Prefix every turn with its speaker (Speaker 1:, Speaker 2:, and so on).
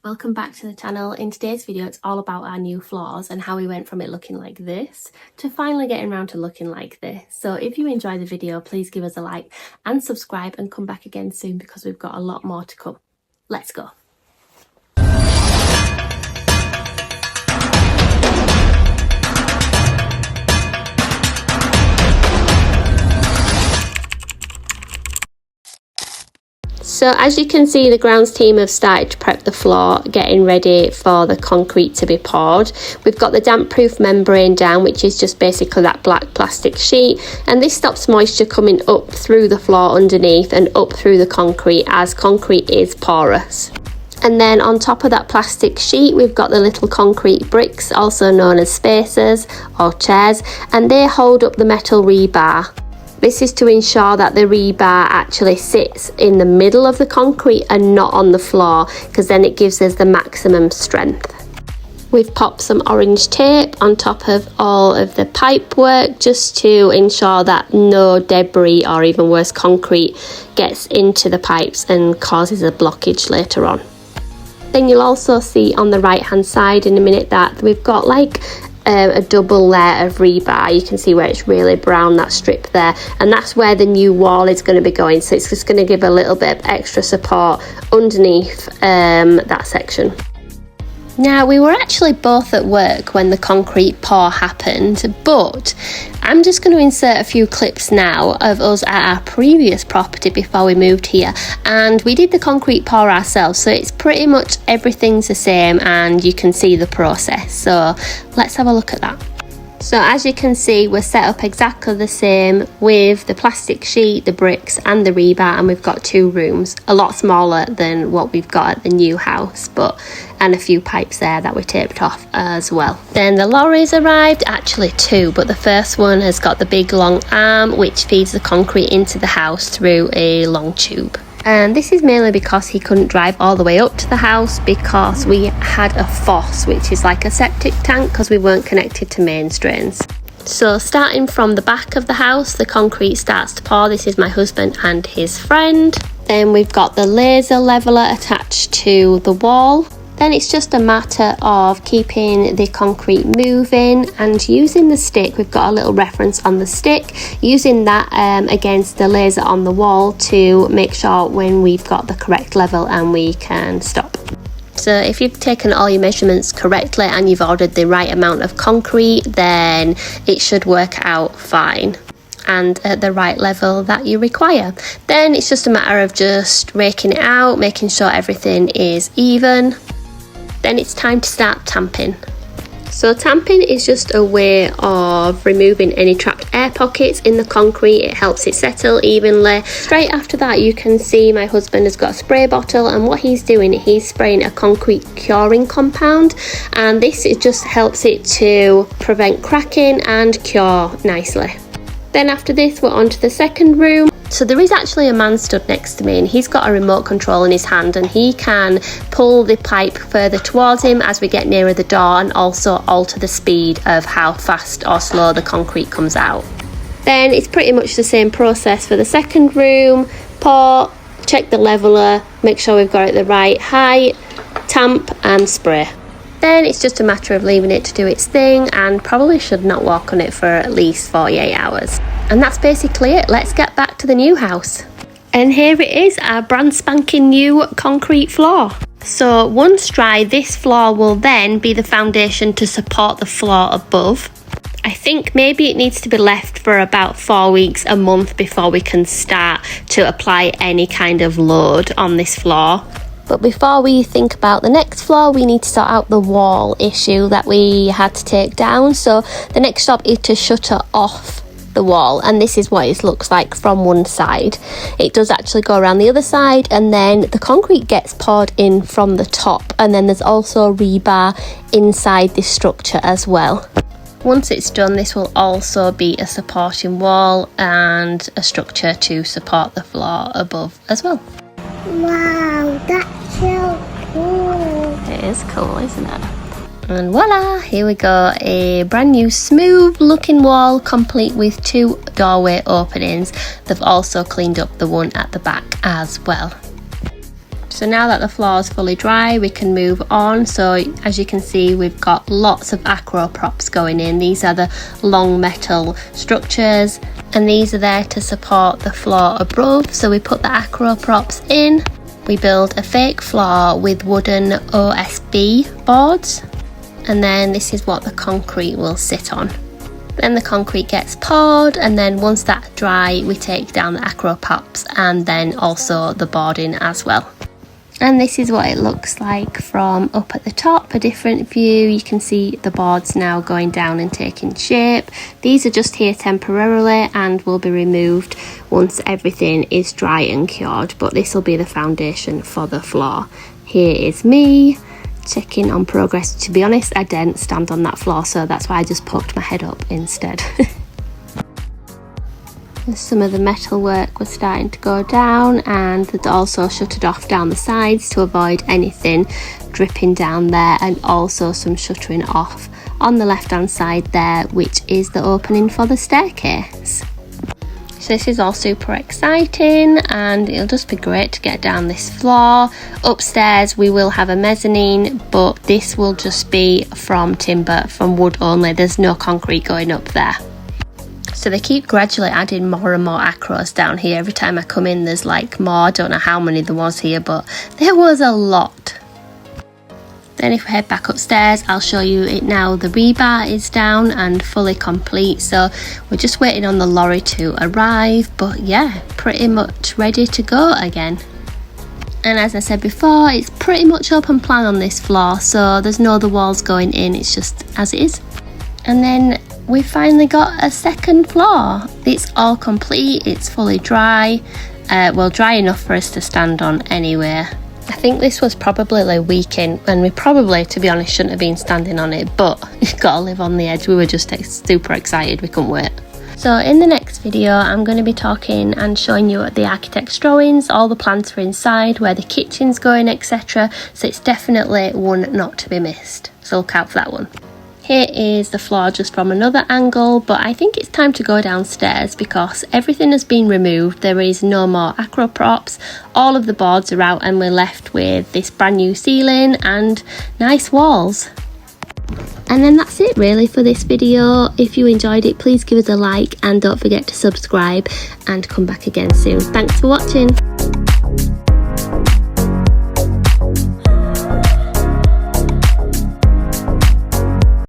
Speaker 1: Welcome back to the channel. In today's video it's all about our new floors and how we went from it looking like this to finally getting around to looking like this. So if you enjoy the video, please give us a like and subscribe and come back again soon because we've got a lot more to come. Let's go. So as you can see, the grounds team have started to prep the floor, getting ready for the concrete to be poured. We've got the damp proof membrane down, which is just basically that black plastic sheet, and this stops moisture coming up through the floor underneath and up through the concrete, as concrete is porous. And then on top of that plastic sheet, we've got the little concrete bricks, also known as spacers or chairs, and they hold up the metal rebar. This is to ensure that the rebar actually sits in the middle of the concrete and not on the floor, because then it gives us the maximum strength. We've popped some orange tape on top of all of the pipe work just to ensure that no debris or even worse concrete gets into the pipes and causes a blockage later on. Then you'll also see on the right hand side in a minute that we've got like a double layer of rebar. You can see where it's really brown, that strip there, and that's where the new wall is going to be going, so it's just going to give a little bit of extra support underneath that section. Now, we were actually both at work when the concrete pour happened, but I'm just going to insert a few clips now of us at our previous property before we moved here, and we did the concrete pour ourselves, so it's pretty much everything's the same and you can see the process. So let's have a look at that. So as you can see, we're set up exactly the same with the plastic sheet, the bricks and the rebar, and we've got two rooms, a lot smaller than what we've got at the new house, and a few pipes there that we taped off as well. Then the lorries arrived, actually two, but the first one has got the big long arm which feeds the concrete into the house through a long tube. And this is mainly because he couldn't drive all the way up to the house because we had a fosse, which is like a septic tank, because we weren't connected to mains drains. So starting from the back of the house, the concrete starts to pour. This is my husband and his friend. Then we've got the laser leveler attached to the wall. Then it's just a matter of keeping the concrete moving and using the stick. We've got a little reference on the stick, using that against the laser on the wall to make sure when we've got the correct level and we can stop. So if you've taken all your measurements correctly and you've ordered the right amount of concrete, then it should work out fine and at the right level that you require. Then it's just a matter of just raking it out, making sure everything is even. Then it's time to start tamping. So tamping is just a way of removing any trapped air pockets in the concrete. It helps it settle evenly. Straight after that, you can see my husband has got a spray bottle, and what he's doing, he's spraying a concrete curing compound, and this it just helps it to prevent cracking and cure nicely. Then after this, we're on to the second room. So there is actually a man stood next to me, and he's got a remote control in his hand, and he can pull the pipe further towards him as we get nearer the door, and also alter the speed of how fast or slow the concrete comes out. Then it's pretty much the same process for the second room. Pour, check the leveler, make sure we've got it the right height, tamp and spray. Then it's just a matter of leaving it to do its thing, and probably should not walk on it for at least 48 hours. And that's basically it. Let's get back to the new house. And here it is, our brand spanking new concrete floor. So once dry, this floor will then be the foundation to support the floor above. I think maybe it needs to be left for about 4 weeks, a month before we can start to apply any kind of load on this floor. But before we think about the next floor, we need to sort out the wall issue that we had to take down. So the next stop is to shutter off the wall, and this is what it looks like from one side. It does actually go around the other side, and then the concrete gets poured in from the top, and then there's also rebar inside this structure as well. Once it's done, this will also be a supporting wall and a structure to support the floor above as well.
Speaker 2: Wow, that's so cool.
Speaker 1: It is cool, isn't it? And voila, here we go, a brand new smooth looking wall complete with two doorway openings. They've also cleaned up the one at the back as well. So now that the floor is fully dry, we can move on. So as you can see, we've got lots of acro props going in. These are the long metal structures, and these are there to support the floor above. So we put the acro props in. We build a fake floor with wooden OSB boards, and then this is what the concrete will sit on. Then the concrete gets poured, and then once that's dry, we take down the acro props and then also the boarding as well. And this is what it looks like from up at the top, a different view. You can see the boards now going down and taking shape. These are just here temporarily and will be removed once everything is dry and cured, but this will be the foundation for the floor. Here is me checking on progress. To be honest, I didn't stand on that floor, so that's why I just poked my head up instead. Some of the metal work was starting to go down, and it's also shuttered off down the sides to avoid anything dripping down there, and also some shuttering off on the left hand side there, which is the opening for the staircase. So this is all super exciting, and it'll just be great to get down this floor. Upstairs we will have a mezzanine, but this will just be from timber, from wood only. There's no concrete going up there. So they keep gradually adding more and more acros down here. Every time I come in there's like more. I don't know how many there was here, but there was a lot. Then if we head back upstairs, I'll show you it now. The rebar is down and fully complete, so we're just waiting on the lorry to arrive, but yeah, pretty much ready to go again. And as I said before, it's pretty much open plan on this floor, so there's no other walls going in, it's just as it is. And then we finally got a second floor. It's all complete, it's fully dry, well, dry enough for us to stand on anyway. I think this was probably like weekend, and we probably, to be honest, shouldn't have been standing on it, but you've got to live on the edge. We were just super excited, we couldn't wait. So in the next video, I'm going to be talking and showing you the architect's drawings, all the plans for inside, where the kitchen's going, etc. So it's definitely one not to be missed, so look out for that one. Here is the floor just from another angle, but I think it's time to go downstairs because everything has been removed. There is no more acro props, all of the boards are out, and we're left with this brand new ceiling and nice walls. And then that's it really for this video. If you enjoyed it, please give us a like and don't forget to subscribe and come back again soon. Thanks for watching.